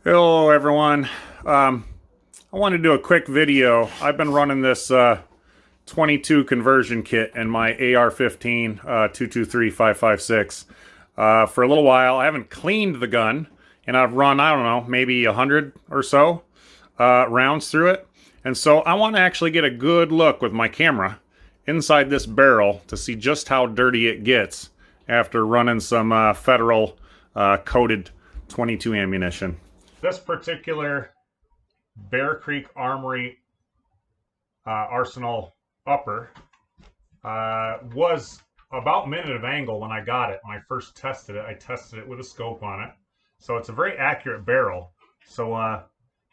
Hello everyone. I want to do a quick video. I've been running this 22 conversion kit in my AR-15 223556 for a little while. I haven't cleaned the gun, and I've run, I don't know, maybe 100 or so rounds through it. And so I want to actually get a good look with my camera inside this barrel to see just how dirty it gets after running some federal coated 22 ammunition. This particular Bear Creek Armory Arsenal upper was about minute of angle when I got it. When I first tested it, I tested it with a scope on it. So it's a very accurate barrel. So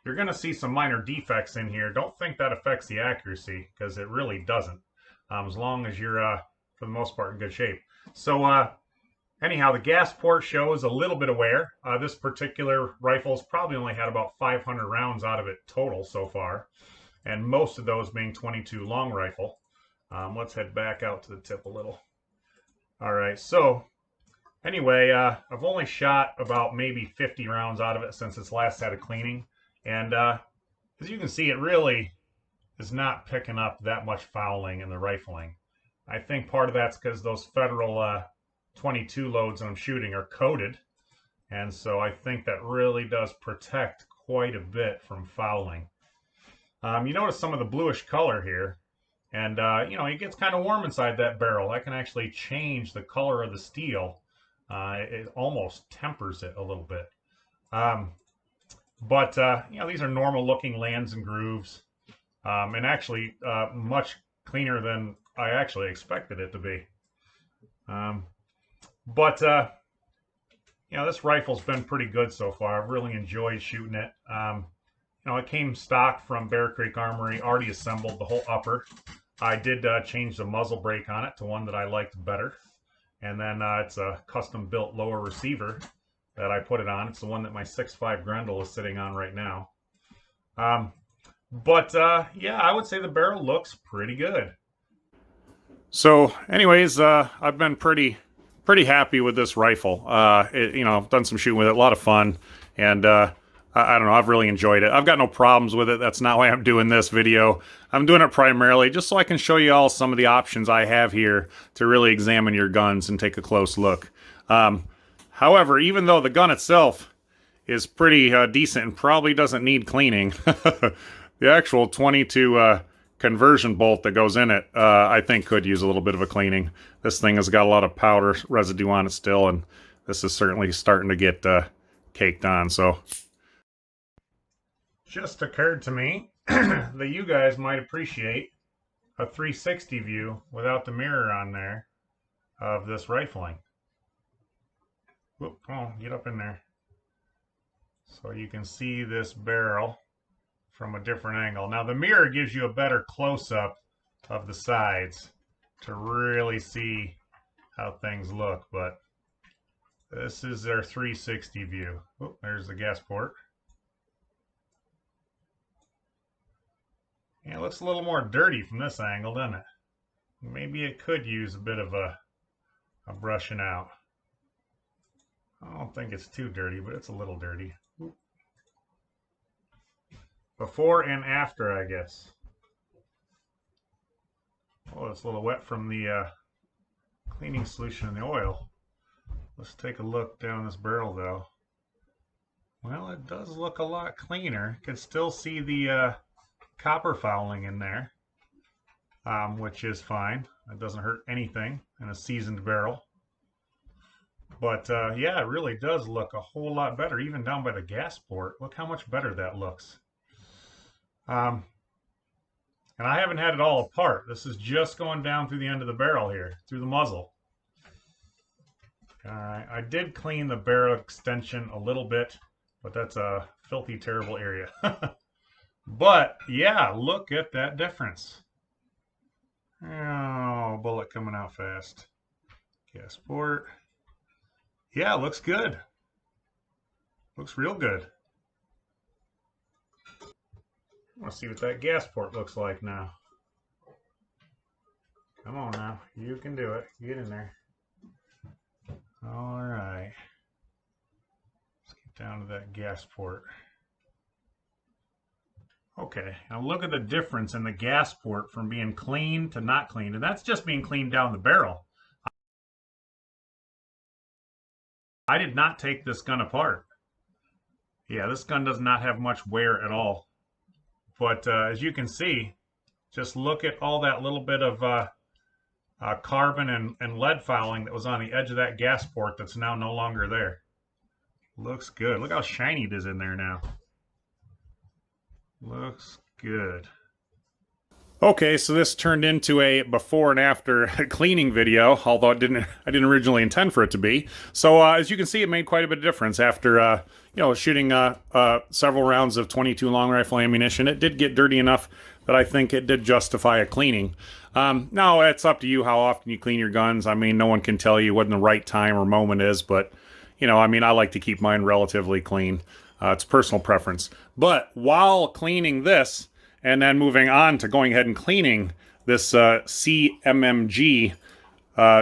you're going to see some minor defects in here. Don't think that affects the accuracy, because it really doesn't, as long as you're, for the most part, in good shape. So anyhow, the gas port shows a little bit of wear. This particular rifle's probably only had about 500 rounds out of it total so far, and most of those being 22 long rifle. Let's head back out to the tip a little. All right, so anyway, I've only shot about maybe 50 rounds out of it since its last set of cleaning, and as you can see, it really is not picking up that much fouling in the rifling. I think part of that's because those federal 22 loads I'm shooting are coated, and so I think that really does protect quite a bit from fouling. You notice some of the bluish color here, and it gets kind of warm inside that barrel. I can actually change the color of the steel. It almost tempers it a little bit. But these are normal looking lands and grooves, and actually much cleaner than I actually expected it to be. But this rifle's been pretty good so far. I've really enjoyed shooting it. It came stock from Bear Creek Armory, already assembled, the whole upper. I did change the muzzle brake on it to one that I liked better. And then it's a custom built lower receiver that I put it on. It's the one that my 6.5 Grendel is sitting on right now. But I would say the barrel looks pretty good. So, anyways, I've been pretty happy with this rifle. I've done some shooting with it, a lot of fun, and I don't know, I've really enjoyed it. I've got no problems with it. That's not why I'm doing this video. I'm doing it primarily just so I can show you all some of the options I have here to really examine your guns and take a close look. However, even though the gun itself is pretty decent and probably doesn't need cleaning, the actual 22 conversion bolt that goes in it, I think could use a little bit of a cleaning. This thing has got a lot of powder residue on it still, and this is certainly starting to get caked on. So, just occurred to me that you guys might appreciate a 360 view without the mirror on there of this rifling. Whoop, come on, get up in there. So you can see this barrel from a different angle. Now the mirror gives you a better close-up of the sides to really see how things look, but this is their 360 view. Oh, there's the gas port. Yeah, it looks a little more dirty from this angle, doesn't it? Maybe it could use a bit of a brushing out. I don't think it's too dirty, but it's a little dirty. Before and after, I guess. Oh, it's a little wet from the cleaning solution in the oil. Let's take a look down this barrel, though. Well, it does look a lot cleaner. You can still see the copper fouling in there, which is fine. It doesn't hurt anything in a seasoned barrel. But yeah, it really does look a whole lot better, even down by the gas port. Look how much better that looks. And I haven't had it all apart. This is just going down through the end of the barrel here, through the muzzle. I did clean the barrel extension a little bit, but that's a filthy, terrible area. But yeah, look at that difference. Oh, bullet coming out fast. Gas port. Yeah, looks good. Looks real good. I want to see what that gas port looks like now. Come on now, you can do it. Get in there. All right. down to that gas port. Okay, now look at the difference in the gas port from being clean to not cleaned, and that's just being cleaned down the barrel. I did not take this gun apart. Yeah, this gun does not have much wear at all. But as you can see, just look at all that little bit of carbon and lead fouling that was on the edge of that gas port that's now no longer there. Looks good. Look how shiny it is in there now. Looks good. Okay, so this turned into a before and after cleaning video, although I didn't originally intend for it to be. So as you can see, it made quite a bit of difference after shooting several rounds of .22 long rifle ammunition. It did get dirty enough that I think it did justify a cleaning. Now it's up to you how often you clean your guns. I mean, no one can tell you when the right time or moment is, but I mean, I like to keep mine relatively clean. It's personal preference. But while cleaning this, and then moving on to going ahead and cleaning this CMMG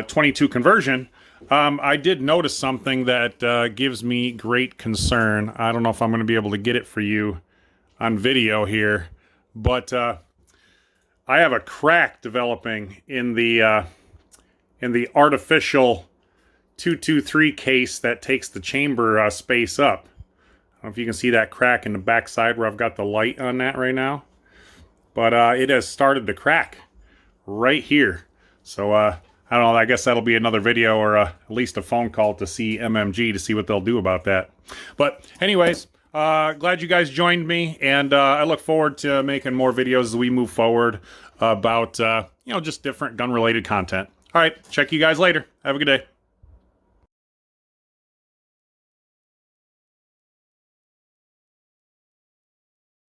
22 conversion, I did notice something that gives me great concern. I don't know if I'm going to be able to get it for you on video here, but I have a crack developing in the artificial 223 case that takes the chamber space up. I don't know if you can see that crack in the back side where I've got the light on that right now. But it has started to crack right here. So I don't know, I guess that'll be another video or at least a phone call to CMMG to see what they'll do about that. But anyways, glad you guys joined me, and I look forward to making more videos as we move forward about just different gun-related content. All right, check you guys later. Have a good day.